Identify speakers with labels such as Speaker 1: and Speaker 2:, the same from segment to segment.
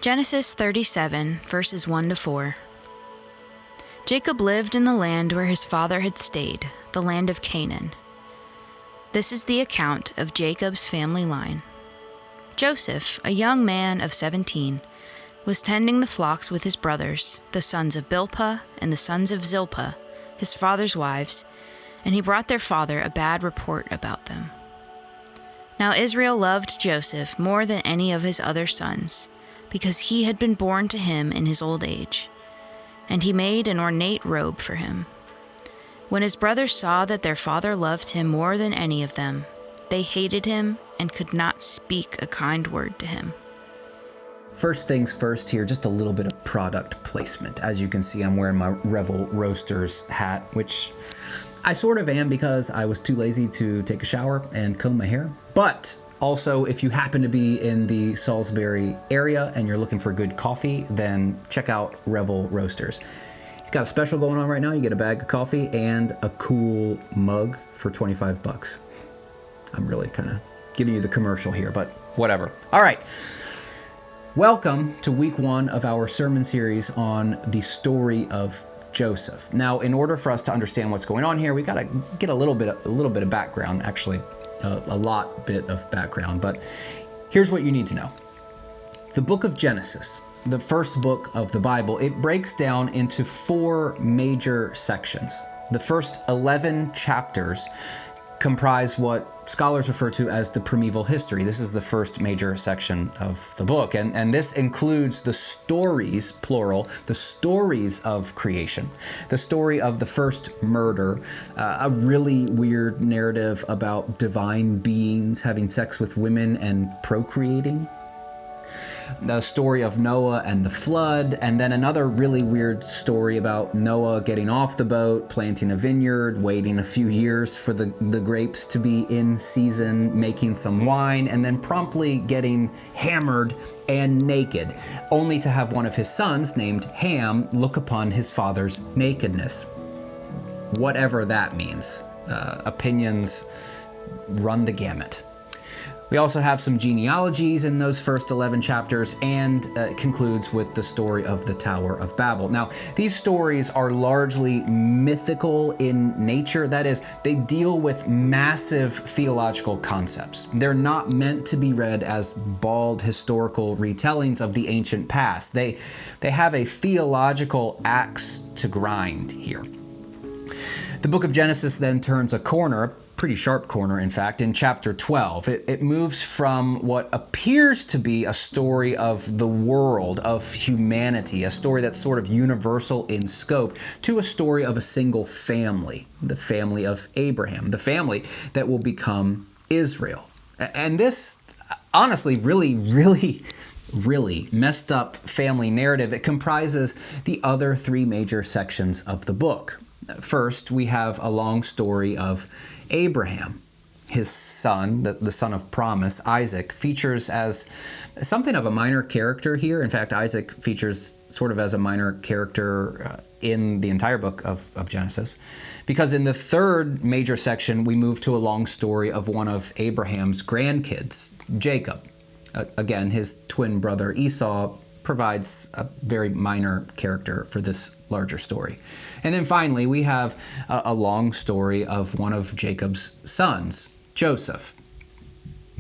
Speaker 1: Genesis 37, verses 1 to 4. Jacob lived in the land where his father had stayed, the land of Canaan. This is the account of Jacob's family line. Joseph, a young man of 17, was tending the flocks with his brothers, the sons of Bilpah and the sons of Zilpah, his father's wives, and he brought their father a bad report about them. Now Israel loved Joseph more than any of his other sons, because he had been born to him in his old age, and he made an ornate robe for him. When his brothers saw that their father loved him more than any of them, they hated him and could not speak a kind word to him.
Speaker 2: First things first here, just a little bit of product placement. As you can see, I'm wearing my Revel Roasters hat, which I sort of am because I was too lazy to take a shower and comb my hair. But also, if you happen to be in the Salisbury area and you're looking for good coffee, then check out Revel Roasters. He's got a special going on right now. You get a bag of coffee and a cool mug for $25. I'm really kind of giving you the commercial here, but whatever. All right. Welcome to week 1 of our sermon series on the story of Joseph. Now, in order for us to understand what's going on here, we got to get a little bit of background, actually. A bit of background, but here's what you need to know. The book of Genesis, the first book of the Bible, it breaks down into 4 major sections. The first 11 chapters comprise what scholars refer to as the primeval history. This is the first major section of the book, and this includes the stories, plural, the stories of creation, the story of the first murder, a really weird narrative about divine beings having sex with women and procreating, the story of Noah and the flood, and then another really weird story about Noah getting off the boat, planting a vineyard, waiting a few years for the grapes to be in season, making some wine, and then promptly getting hammered and naked, only to have one of his sons, named Ham, look upon his father's nakedness. Whatever that means. Opinions run the gamut. We also have some genealogies in those first 11 chapters, and concludes with the story of the Tower of Babel. Now, these stories are largely mythical in nature. That is, they deal with massive theological concepts. They're not meant to be read as bald historical retellings of the ancient past. They have a theological axe to grind here. The book of Genesis then turns a corner, pretty sharp corner, in fact, in chapter 12. It moves from what appears to be a story of the world, of humanity, a story that's sort of universal in scope, to a story of a single family, the family of Abraham, the family that will become Israel. And this, honestly, really messed up family narrative, it comprises the other 3 major sections of the book. First, we have a long story of Abraham. His son, the son of promise, Isaac, features as something of a minor character here. In fact, Isaac features sort of as a minor character in the entire book of Genesis, because in the 3rd major section, we move to a long story of one of Abraham's grandkids, Jacob. Again, his twin brother Esau provides a very minor character for this larger story. And then finally, we have a long story of one of Jacob's sons, Joseph.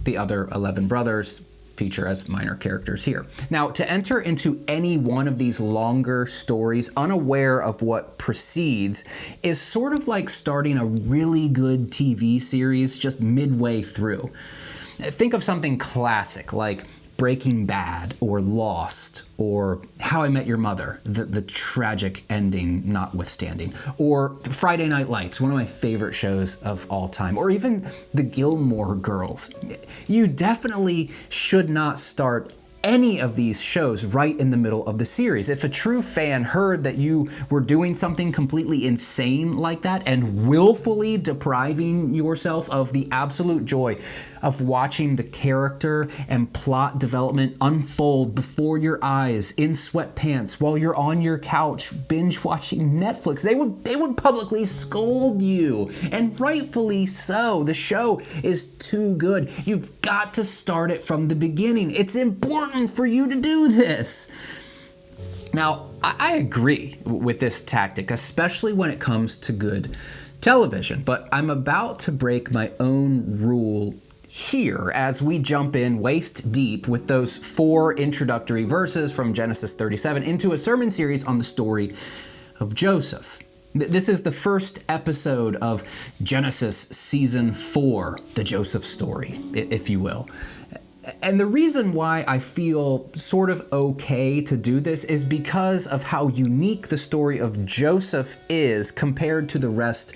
Speaker 2: The other 11 brothers feature as minor characters here. Now, to enter into any one of these longer stories unaware of what precedes is sort of like starting a really good TV series just midway through. Think of something classic like Breaking Bad or Lost or How I Met Your Mother, the tragic ending notwithstanding, or Friday Night Lights, one of my favorite shows of all time, or even The Gilmore Girls. You definitely should not start any of these shows right in the middle of the series. If a true fan heard that you were doing something completely insane like that and willfully depriving yourself of the absolute joy of watching the character and plot development unfold before your eyes in sweatpants while you're on your couch binge watching Netflix. They would publicly scold you, and rightfully so. The show is too good. You've got to start it from the beginning. It's important for you to do this. Now, I agree with this tactic, especially when it comes to good television, but I'm about to break my own rule here as we jump in waist deep with those 4 introductory verses from Genesis 37 into a sermon series on the story of Joseph. This is the first episode of Genesis season 4, the Joseph story, if you will. And the reason why I feel sort of okay to do this is because of how unique the story of Joseph is compared to the rest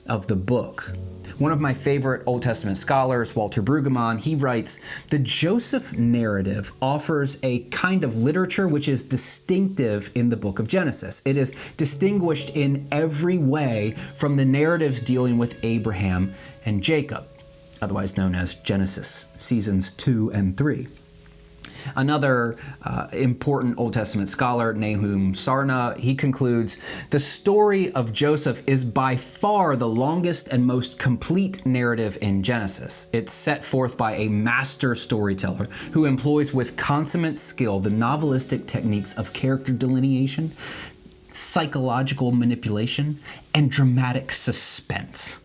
Speaker 2: of the book. One of my favorite Old Testament scholars, Walter Brueggemann, he writes, the Joseph narrative offers a kind of literature which is distinctive in the book of Genesis. It is distinguished in every way from the narratives dealing with Abraham and Jacob, otherwise known as Genesis, seasons 2 and 3. Another important Old Testament scholar, Nahum Sarna, he concludes, the story of Joseph is by far the longest and most complete narrative in Genesis. It's set forth by a master storyteller who employs with consummate skill the novelistic techniques of character delineation, psychological manipulation, and dramatic suspense.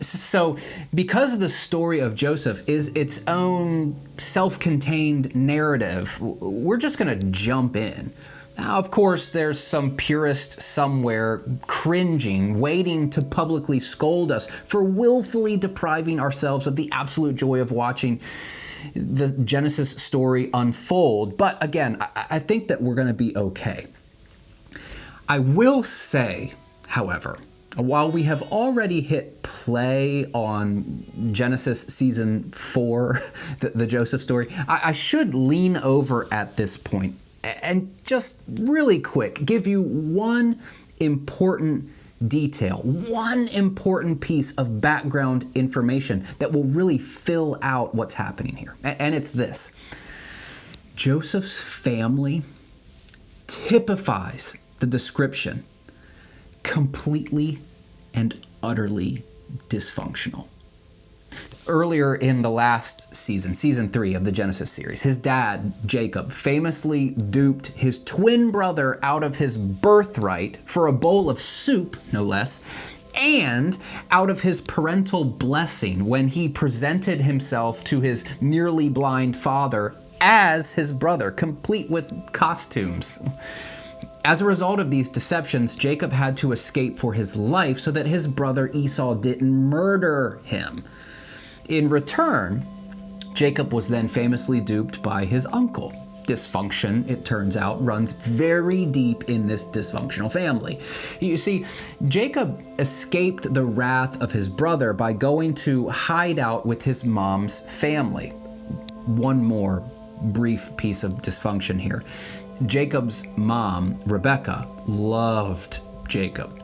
Speaker 2: So, because the story of Joseph is its own self-contained narrative, we're just going to jump in. Now, of course, there's some purist somewhere cringing, waiting to publicly scold us for willfully depriving ourselves of the absolute joy of watching the Genesis story unfold. But again, I think that we're going to be okay. I will say, however, while we have already hit play on Genesis season 4, the Joseph story, I should lean over at this point and just really quick give you one important detail, one important piece of background information that will really fill out what's happening here. And it's this. Joseph's family typifies the description completely and utterly dysfunctional. Earlier in the last season, season 3 of the Genesis series, his dad, Jacob, famously duped his twin brother out of his birthright for a bowl of soup, no less, and out of his parental blessing when he presented himself to his nearly blind father as his brother, complete with costumes. As a result of these deceptions, Jacob had to escape for his life so that his brother Esau didn't murder him. In return, Jacob was then famously duped by his uncle. Dysfunction, it turns out, runs very deep in this dysfunctional family. You see, Jacob escaped the wrath of his brother by going to hide out with his mom's family. One more brief piece of dysfunction here. Jacob's mom, Rebecca, loved Jacob.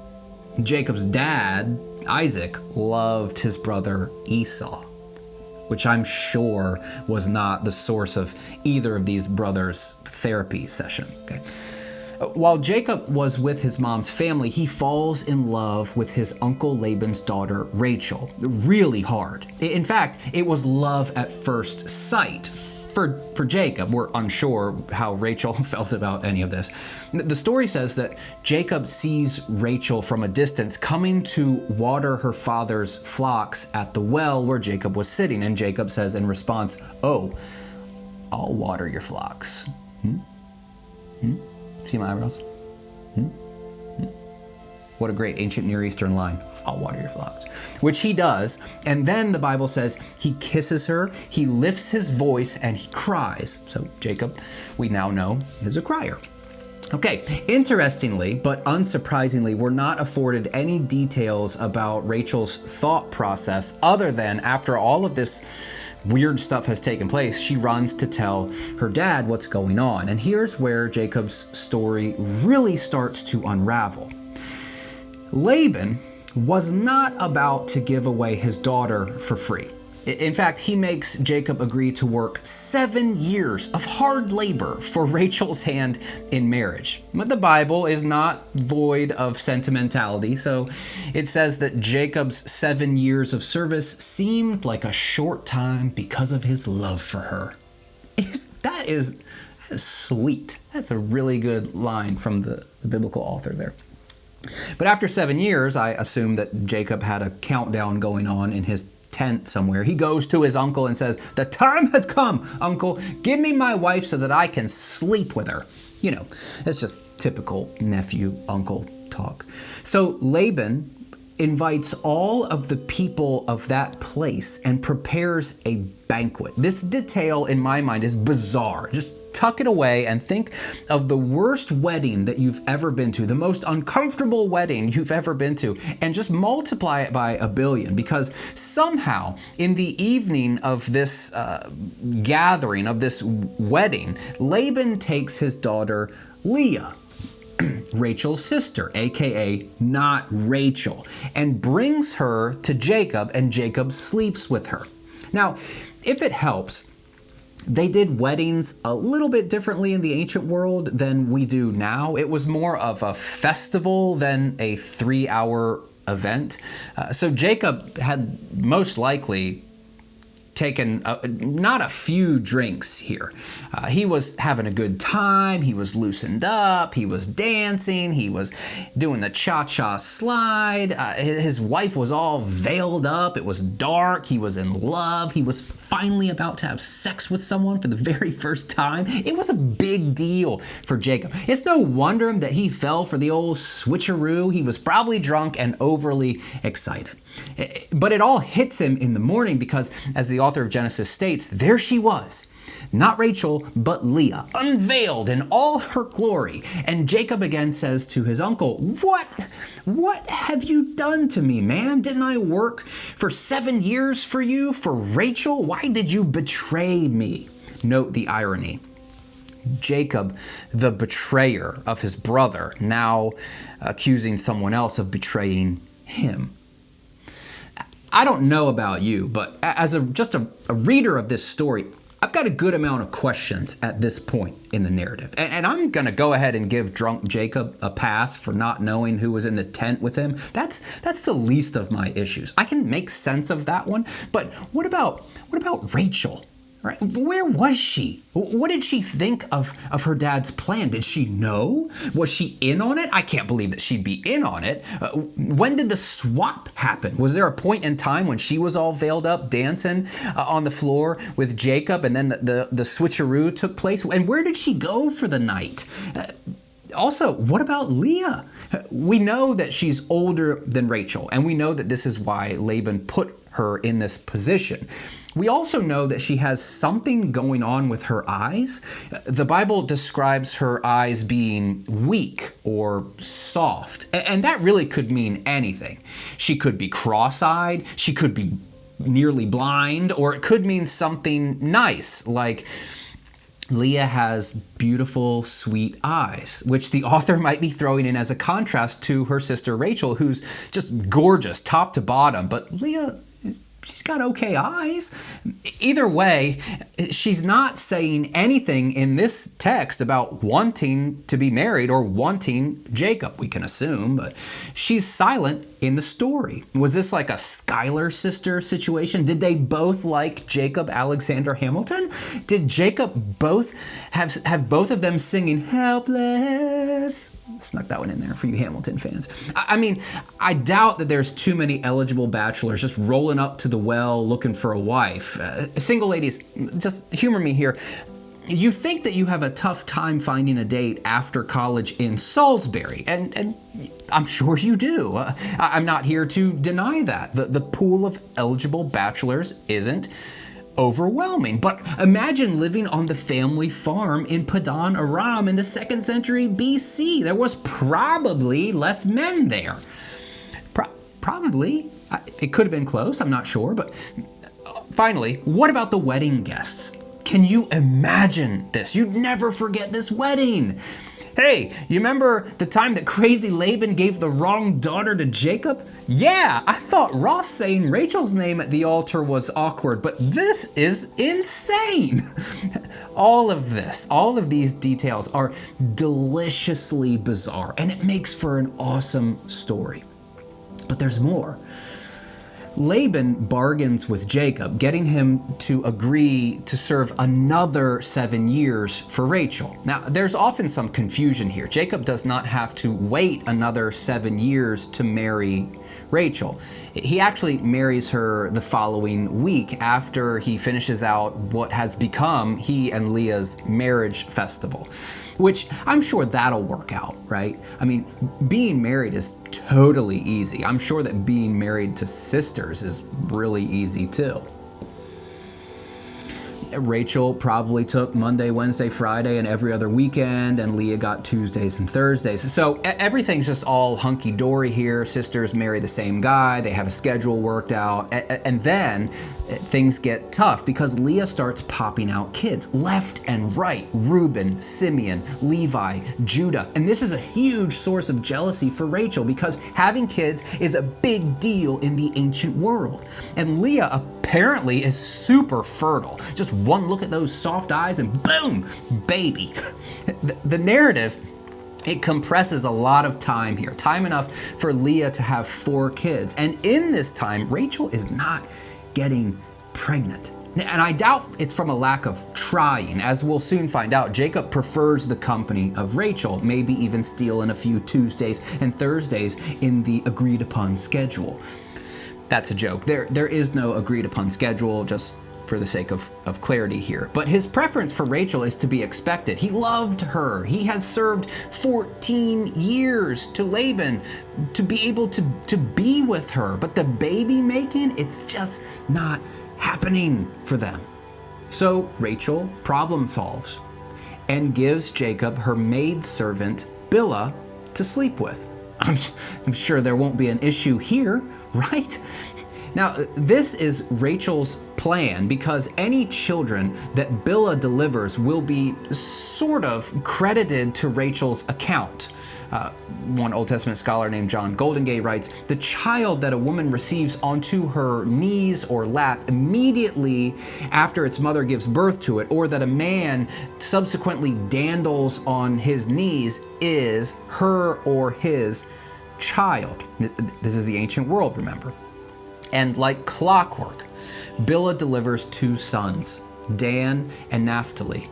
Speaker 2: Jacob's dad, Isaac, loved his brother Esau, which I'm sure was not the source of either of these brothers' therapy sessions. Okay. While Jacob was with his mom's family, he falls in love with his uncle Laban's daughter, Rachel, really hard. In fact, it was love at first sight. For Jacob, we're unsure how Rachel felt about any of this. The story says that Jacob sees Rachel from a distance coming to water her father's flocks at the well where Jacob was sitting. And Jacob says in response, "Oh, I'll water your flocks." See my eyebrows? What a great ancient Near Eastern line. I'll water your flocks. Which he does. And then the Bible says he kisses her, he lifts his voice, and he cries. So Jacob, we now know, is a crier. Okay, interestingly, but unsurprisingly, we're not afforded any details about Rachel's thought process other than after all of this weird stuff has taken place, she runs to tell her dad what's going on. And here's where Jacob's story really starts to unravel. Laban was not about to give away his daughter for free. In fact, he makes Jacob agree to work 7 years of hard labor for Rachel's hand in marriage. But the Bible is not void of sentimentality, so it says that Jacob's 7 years of service seemed like a short time because of his love for her. That is sweet. That's a really good line from the biblical author there. But after 7 years, I assume that Jacob had a countdown going on in his tent somewhere. He goes to his uncle and says, "The time has come, uncle. Give me my wife so that I can sleep with her." You know, it's just typical nephew-uncle talk. So Laban invites all of the people of that place and prepares a banquet. This detail in my mind is bizarre. Just tuck it away and think of the worst wedding that you've ever been to, the most uncomfortable wedding you've ever been to, and just multiply it by 1,000,000,000, because somehow in the evening of this gathering, of this wedding, Laban takes his daughter Leah, Rachel's sister, aka not Rachel, and brings her to Jacob, and Jacob sleeps with her. Now, if it helps, they did weddings a little bit differently in the ancient world than we do now. It was more of a festival than a 3-hour event. So Jacob had most likely taken not a few drinks here. He was having a good time. He was loosened up. He was dancing. He was doing the cha-cha slide. His wife was all veiled up. It was dark. He was in love. He was finally about to have sex with someone for the very first time. It was a big deal for Jacob. It's no wonder that he fell for the old switcheroo. He was probably drunk and overly excited. But it all hits him in the morning because, as the author of Genesis states, there she was, not Rachel, but Leah, unveiled in all her glory. And Jacob again says to his uncle, What have you done to me, man? Didn't I work for 7 years for you, for Rachel? Why did you betray me? Note the irony. Jacob, the betrayer of his brother, now accusing someone else of betraying him. I don't know about you, but as just a reader of this story, I've got a good amount of questions at this point in the narrative. And I'm going to go ahead and give drunk Jacob a pass for not knowing who was in the tent with him. That's the least of my issues. I can make sense of that one. But what about Rachel? Right? Where was she? What did she think of her dad's plan? Did she know? Was she in on it? I can't believe that she'd be in on it. When did the swap happen? Was there a point in time when she was all veiled up dancing on the floor with Jacob, and then the switcheroo took place? And where did she go for the night? Also, what about Leah? We know that she's older than Rachel, and we know that this is why Laban put her in this position. We also know that she has something going on with her eyes. The Bible describes her eyes being weak or soft, and that really could mean anything. She could be cross-eyed, she could be nearly blind, or it could mean something nice, like Leah has beautiful, sweet eyes, which the author might be throwing in as a contrast to her sister Rachel, who's just gorgeous top to bottom, but Leah, she's got okay eyes. Either way, she's not saying anything in this text about wanting to be married or wanting Jacob, we can assume, but she's silent in the story. Was this like a Schuyler sister situation? Did they both like Jacob Alexander Hamilton? Did Jacob have both of them singing Helpless? Snuck that one in there for you Hamilton fans. I mean, I doubt that there's too many eligible bachelors just rolling up to the well looking for a wife. Single ladies, just humor me here. You think that you have a tough time finding a date after college in Salisbury, and I'm sure you do. I'm not here to deny that. The pool of eligible bachelors isn't overwhelming. But imagine living on the family farm in Padan Aram in the 2nd century BC. There was probably less men there. Probably. It could have been close, I'm not sure. But finally, what about the wedding guests? Can you imagine this? You'd never forget this wedding. Hey, you remember the time that crazy Laban gave the wrong daughter to Jacob? Yeah, I thought Ross saying Rachel's name at the altar was awkward, but this is insane. All of these details are deliciously bizarre, and it makes for an awesome story. But there's more. Laban bargains with Jacob, getting him to agree to serve another 7 years for Rachel. Now, there's often some confusion here. Jacob does not have to wait another 7 years to marry Rachel. He actually marries her the following week after he finishes out what has become he and Leah's marriage festival, which I'm sure that'll work out, right? I mean, being married is totally easy. I'm sure that being married to sisters is really easy too. Rachel probably took Monday, Wednesday, Friday, and every other weekend, and Leah got Tuesdays and Thursdays. So everything's just all hunky-dory here. Sisters marry the same guy. They have a schedule worked out. And then things get tough because Leah starts popping out kids left and right. Reuben, Simeon, Levi, Judah. And this is a huge source of jealousy for Rachel because having kids is a big deal in the ancient world. And Leah apparently is super fertile. Just one look at those soft eyes and boom, baby. The narrative, it compresses a lot of time here, time enough for Leah to have 4 kids. And in this time, Rachel is not getting pregnant. And I doubt it's from a lack of trying. As we'll soon find out, Jacob prefers the company of Rachel, maybe even stealing a few Tuesdays and Thursdays in the agreed upon schedule. That's a joke. There is no agreed upon schedule, just for the sake of clarity here. But his preference for Rachel is to be expected. He loved her. He has served 14 years to Laban to be able to be with her. But the baby making, it's just not happening for them. So Rachel problem solves and gives Jacob her maidservant Bilhah to sleep with. I'm sure there won't be an issue here, right? Now, this is Rachel's plan because any children that Bilhah delivers will be sort of credited to Rachel's account. One Old Testament scholar named John Goldingay writes, "The child that a woman receives onto her knees or lap immediately after its mother gives birth to it, or that a man subsequently dandles on his knees, is her or his child." This is the ancient world, remember. And like clockwork, Bilhah delivers 2 sons, Dan and Naphtali.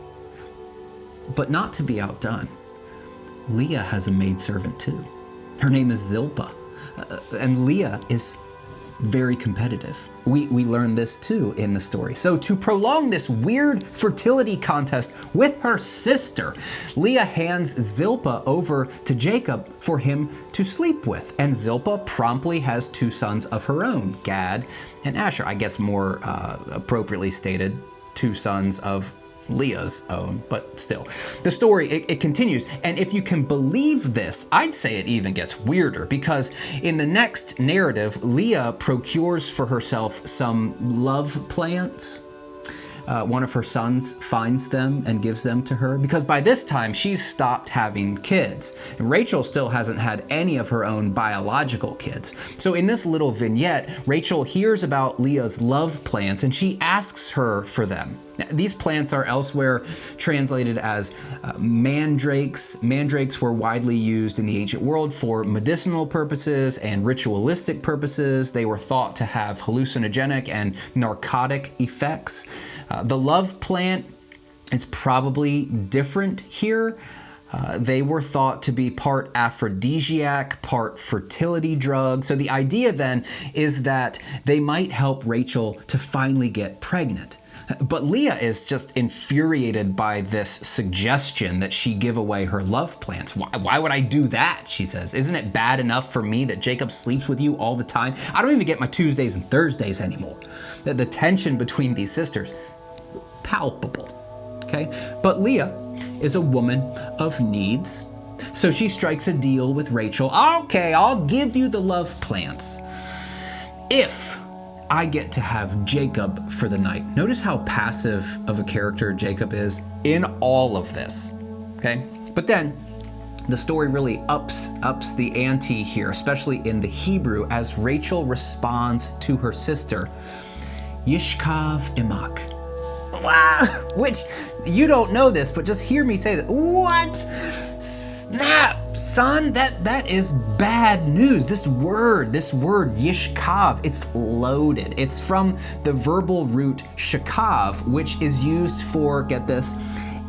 Speaker 2: But not to be outdone, Leah has a maidservant too. Her name is Zilpah, and Leah is very competitive. We learn this too in the story. So to prolong this weird fertility contest with her sister, Leah hands Zilpah over to Jacob for him to sleep with. And Zilpah promptly has 2 sons of her own, Gad and Asher. I guess more appropriately stated, 2 sons of Leah's own, but still. The story, it continues, and if you can believe this, I'd say it even gets weirder, because in the next narrative, Leah procures for herself some love plants. One of her sons finds them and gives them to her, because by this time she's stopped having kids. And Rachel still hasn't had any of her own biological kids. So in this little vignette, Rachel hears about Leah's love plants and she asks her for them. These plants are elsewhere translated as mandrakes. Mandrakes were widely used in the ancient world for medicinal purposes and ritualistic purposes. They were thought to have hallucinogenic and narcotic effects. The love plant is probably different here. They were thought to be part aphrodisiac, part fertility drug. So the idea then is that they might help Rachel to finally get pregnant. But Leah is just infuriated by this suggestion that she give away her love plants. Why would I do that, she says. Isn't it bad enough for me that Jacob sleeps with you all the time? I don't even get my Tuesdays and Thursdays anymore. The tension between these sisters, palpable, okay? But Leah is a woman of needs, so she strikes a deal with Rachel. Okay, I'll give you the love plants if I get to have Jacob for the night. Notice how passive of a character Jacob is in all of this, okay? But then the story really ups the ante here, especially in the Hebrew, as Rachel responds to her sister, Yishkav imak. Wow, which you don't know this, but just hear me say that. What? Snap, son, that is bad news. This word yishkav, it's loaded. It's from the verbal root shakav, which is used for, get this,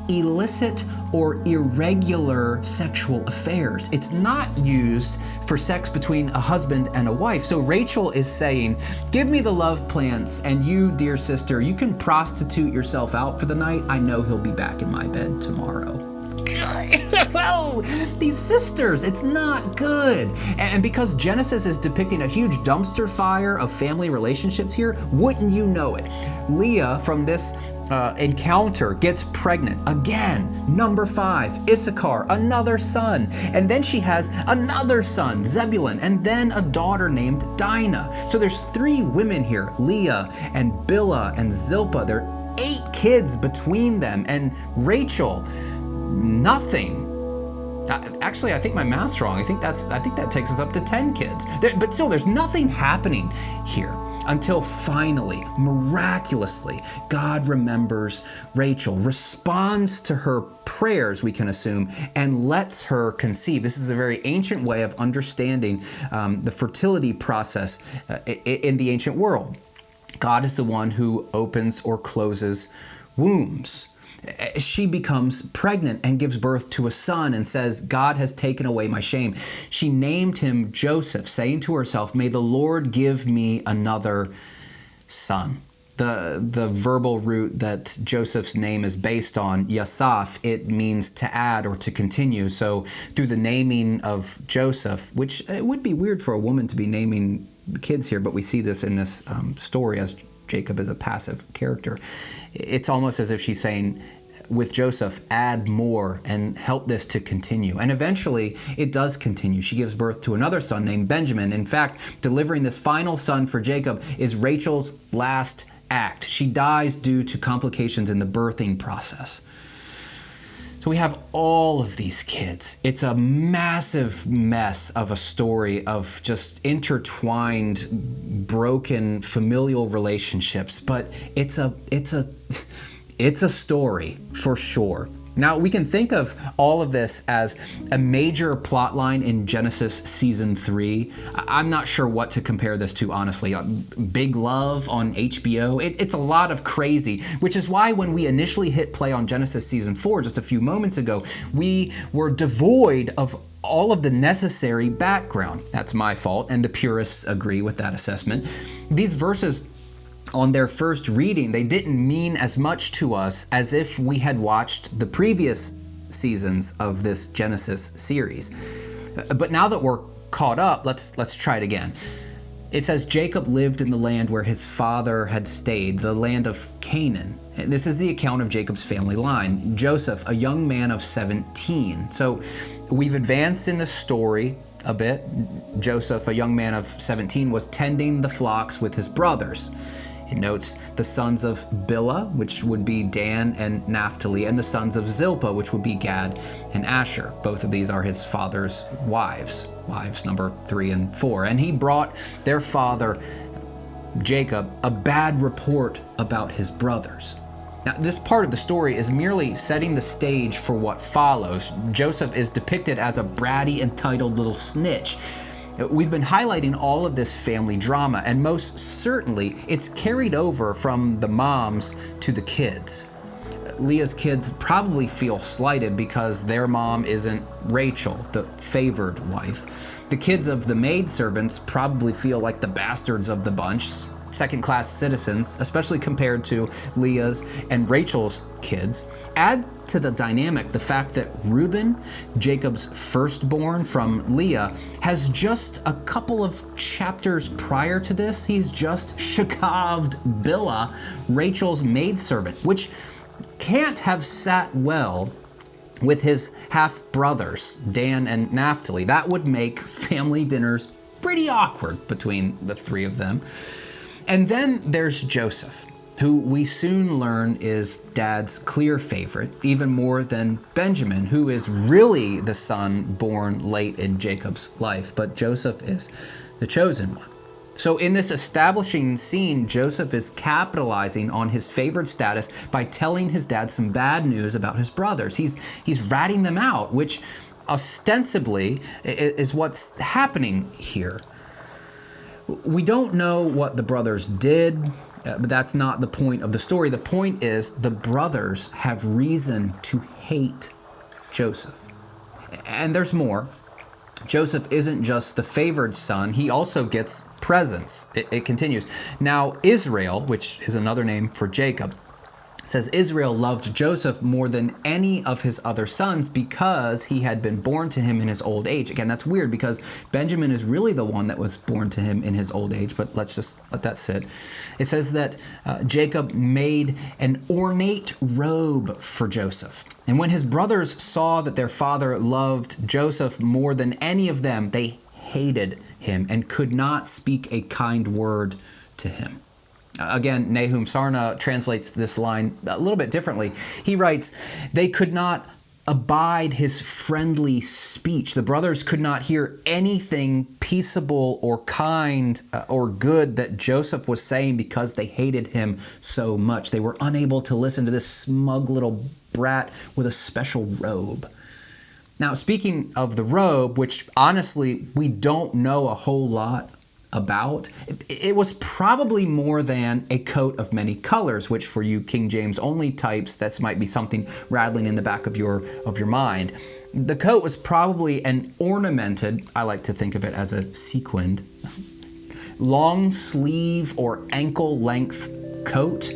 Speaker 2: illicit or irregular sexual affairs. It's not used for sex between a husband and a wife. So Rachel is saying, give me the love plants, and you, dear sister, you can prostitute yourself out for the night. I know he'll be back in my bed tomorrow. These sisters, it's not good. And because Genesis is depicting a huge dumpster fire of family relationships here, wouldn't you know it? Leah, from this encounter, gets pregnant again. Number 5, Issachar, another son. And then she has another son, Zebulun, and then a daughter named Dinah. So there's 3 women here, Leah and Bilhah and Zilpah. There are 8 kids between them. And Rachel, nothing. Actually, I think my math's wrong. I think that takes us up to 10 kids. But still, there's nothing happening here until finally, miraculously, God remembers Rachel, responds to her prayers, we can assume, and lets her conceive. This is a very ancient way of understanding the fertility process in the ancient world. God is the one who opens or closes wombs. She becomes pregnant and gives birth to a son and says, God has taken away my shame. She named him Joseph, saying to herself, may the Lord give me another son. The verbal root that Joseph's name is based on, Yasaf, it means to add or to continue. So through the naming of Joseph, which it would be weird for a woman to be naming the kids here, but we see this in this story as Jacob is a passive character. It's almost as if she's saying, with Joseph, add more and help this to continue. And eventually, it does continue. She gives birth to another son named Benjamin. In fact, delivering this final son for Jacob is Rachel's last act. She dies due to complications in the birthing process. So we have all of these kids. It's a massive mess of a story of just intertwined, broken familial relationships, but it's a story for sure. Now, we can think of all of this as a major plot line in Genesis season 3. I'm not sure what to compare this to, honestly. Big Love on HBO. It's a lot of crazy, which is why when we initially hit play on Genesis season 4 just a few moments ago, we were devoid of all of the necessary background. That's my fault, and the purists agree with that assessment. These verses, on their first reading, they didn't mean as much to us as if we had watched the previous seasons of this Genesis series. But now that we're caught up, let's try it again. It says Jacob lived in the land where his father had stayed, the land of Canaan. This is the account of Jacob's family line. Joseph, a young man of 17. So we've advanced in the story a bit. Joseph, a young man of 17, was tending the flocks with his brothers. It notes the sons of Bilhah, which would be Dan and Naphtali, and the sons of Zilpah, which would be Gad and Asher. Both of these are his father's wives number 3 and 4. And he brought their father, Jacob, a bad report about his brothers. Now, this part of the story is merely setting the stage for what follows. Joseph is depicted as a bratty, entitled little snitch. We've been highlighting all of this family drama, and most certainly it's carried over from the moms to the kids. Leah's kids probably feel slighted because their mom isn't Rachel, the favored wife. The kids of the maidservants probably feel like the bastards of the bunch, second-class citizens, especially compared to Leah's and Rachel's kids. Add to the dynamic the fact that Reuben, Jacob's firstborn from Leah, has just a couple of chapters prior to this, he's just shakaved Bilhah, Rachel's maidservant, which can't have sat well with his half-brothers, Dan and Naphtali. That would make family dinners pretty awkward between the 3 of them. And then there's Joseph. who we soon learn is Dad's clear favorite, even more than Benjamin, who is really the son born late in Jacob's life, but Joseph is the chosen one. So in this establishing scene, Joseph is capitalizing on his favored status by telling his dad some bad news about his brothers. He's ratting them out, which ostensibly is what's happening here. We don't know what the brothers did, but that's not the point of the story. The point is the brothers have reason to hate Joseph. And there's more. Joseph isn't just the favored son, he also gets presents. It continues. Now, Israel, which is another name for Jacob, says Israel loved Joseph more than any of his other sons because he had been born to him in his old age. Again, that's weird because Benjamin is really the one that was born to him in his old age, but let's just let that sit. It says that Jacob made an ornate robe for Joseph. And when his brothers saw that their father loved Joseph more than any of them, they hated him and could not speak a kind word to him. Again, Nahum Sarna translates this line a little bit differently. He writes, they could not abide his friendly speech. The brothers could not hear anything peaceable or kind or good that Joseph was saying because they hated him so much. They were unable to listen to this smug little brat with a special robe. Now, speaking of the robe, which honestly we don't know a whole lot about, it was probably more than a coat of many colors, which for you King James only types, that might be something rattling in the back of your mind. The coat was probably an ornamented, I like to think of it as a sequined, long sleeve or ankle length coat.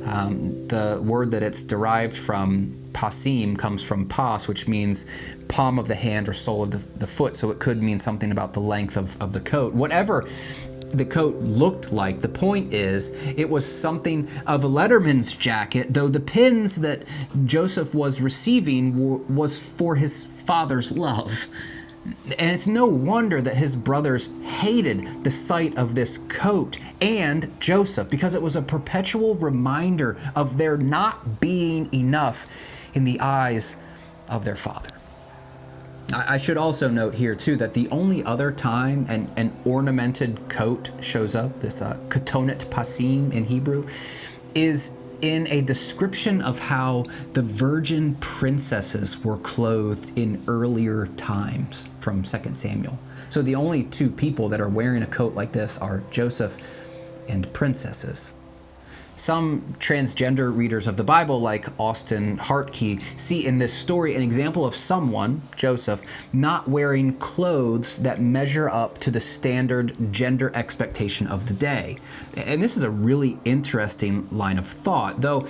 Speaker 2: The word that it's derived from, pasim, comes from pas, which means palm of the hand or sole of the foot, so it could mean something about the length of the coat. Whatever the coat looked like, the point is it was something of a letterman's jacket, though the pins that Joseph was receiving was for his father's love. And it's no wonder that his brothers hated the sight of this coat and Joseph, because it was a perpetual reminder of their not being enough in the eyes of their father. I should also note here, too, that the only other time an ornamented coat shows up, this katonet pasim in Hebrew, is in a description of how the virgin princesses were clothed in earlier times from 2 Samuel. So the only two people that are wearing a coat like this are Joseph and princesses. Some transgender readers of the Bible, like Austin Hartkey, see in this story an example of someone, Joseph, not wearing clothes that measure up to the standard gender expectation of the day. And this is a really interesting line of thought, though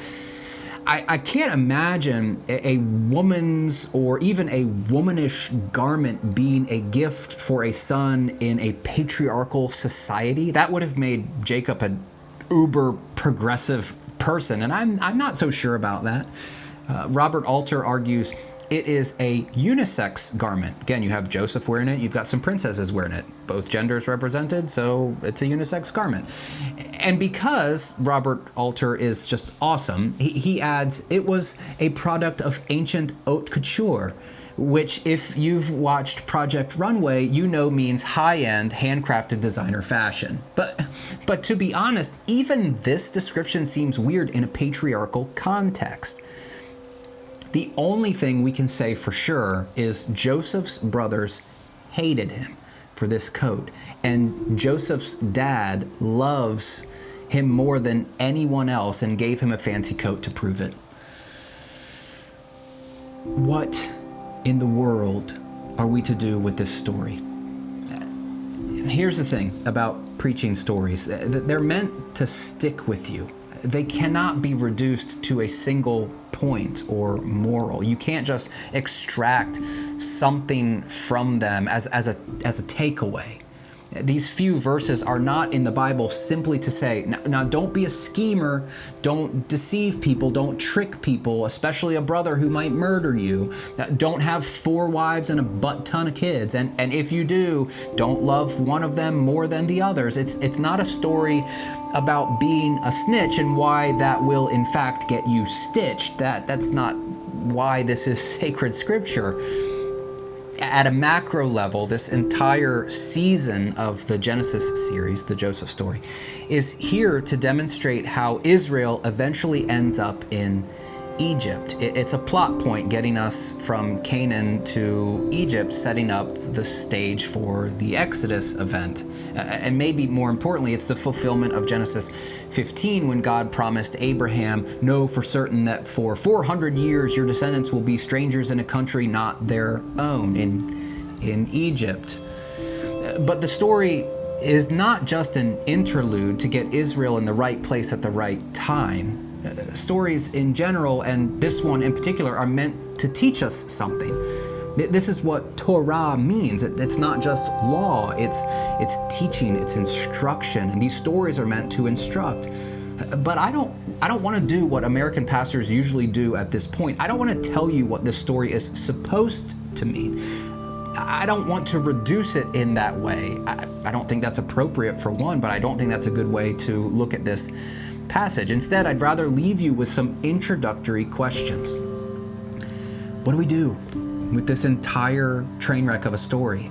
Speaker 2: I can't imagine a woman's or even a womanish garment being a gift for a son in a patriarchal society. That would have made Jacob an uber progressive person, and I'm not so sure about that. Robert Alter argues it is a unisex garment. Again, you have Joseph wearing it, you've got some princesses wearing it. Both genders represented, so it's a unisex garment. And because Robert Alter is just awesome, he adds it was a product of ancient haute couture, which if you've watched Project Runway, you know means high-end, handcrafted designer fashion. But to be honest, even this description seems weird in a patriarchal context. The only thing we can say for sure is Joseph's brothers hated him for this coat, and Joseph's dad loves him more than anyone else and gave him a fancy coat to prove it. What in the world are we to do with this story? Here's the thing about preaching stories. They're meant to stick with you. They cannot be reduced to a single point or moral. You can't just extract something from them as a takeaway. These few verses are not in the Bible simply to say, now don't be a schemer, don't deceive people, don't trick people, especially a brother who might murder you. Don't have 4 wives and a butt ton of kids. And if you do, don't love one of them more than the others. It's not a story about being a snitch and why that will in fact get you stitched. That's not why this is sacred scripture. At a macro level, this entire season of the Genesis series, the Joseph story, is here to demonstrate how Israel eventually ends up in Egypt. It's a plot point getting us from Canaan to Egypt, setting up the stage for the Exodus event. And maybe more importantly, it's the fulfillment of Genesis 15 when God promised Abraham, know for certain that for 400 years your descendants will be strangers in a country not their own, in Egypt. But the story is not just an interlude to get Israel in the right place at the right time. Stories in general, and this one in particular, are meant to teach us something. This is what Torah means. It's not just law, it's teaching, it's instruction, and these stories are meant to instruct. But I don't want to do what American pastors usually do at this point. I don't want to tell you what this story is supposed to mean. I don't want to reduce it in that way. I don't think that's appropriate for one, but I don't think that's a good way to look at this passage. Instead, I'd rather leave you with some introductory questions. What do we do with this entire train wreck of a story?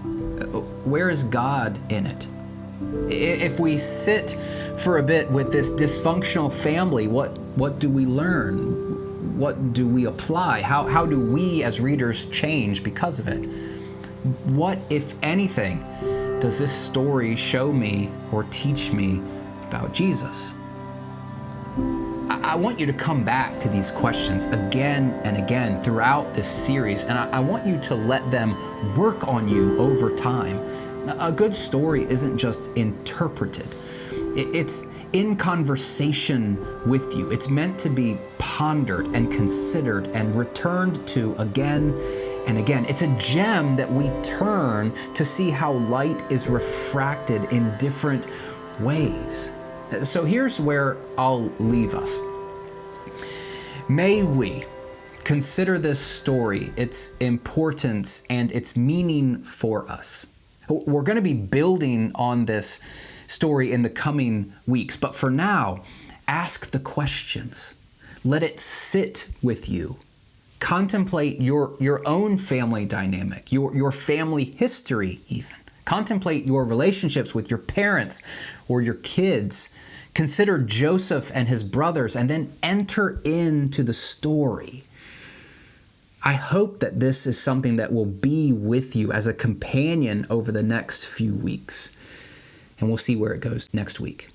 Speaker 2: Where is God in it? If we sit for a bit with this dysfunctional family, what do we learn? What do we apply? How do we as readers change because of it? What, if anything, does this story show me or teach me about Jesus? I want you to come back to these questions again and again throughout this series, and I want you to let them work on you over time. A good story isn't just interpreted. It's in conversation with you. It's meant to be pondered and considered and returned to again and again. It's a gem that we turn to see how light is refracted in different ways. So here's where I'll leave us. May we consider this story, its importance, and its meaning for us. We're going to be building on this story in the coming weeks, but for now, ask the questions. Let it sit with you. Contemplate your own family dynamic, your family history even. Contemplate your relationships with your parents or your kids. Consider Joseph and his brothers, and then enter into the story. I hope that this is something that will be with you as a companion over the next few weeks. And we'll see where it goes next week.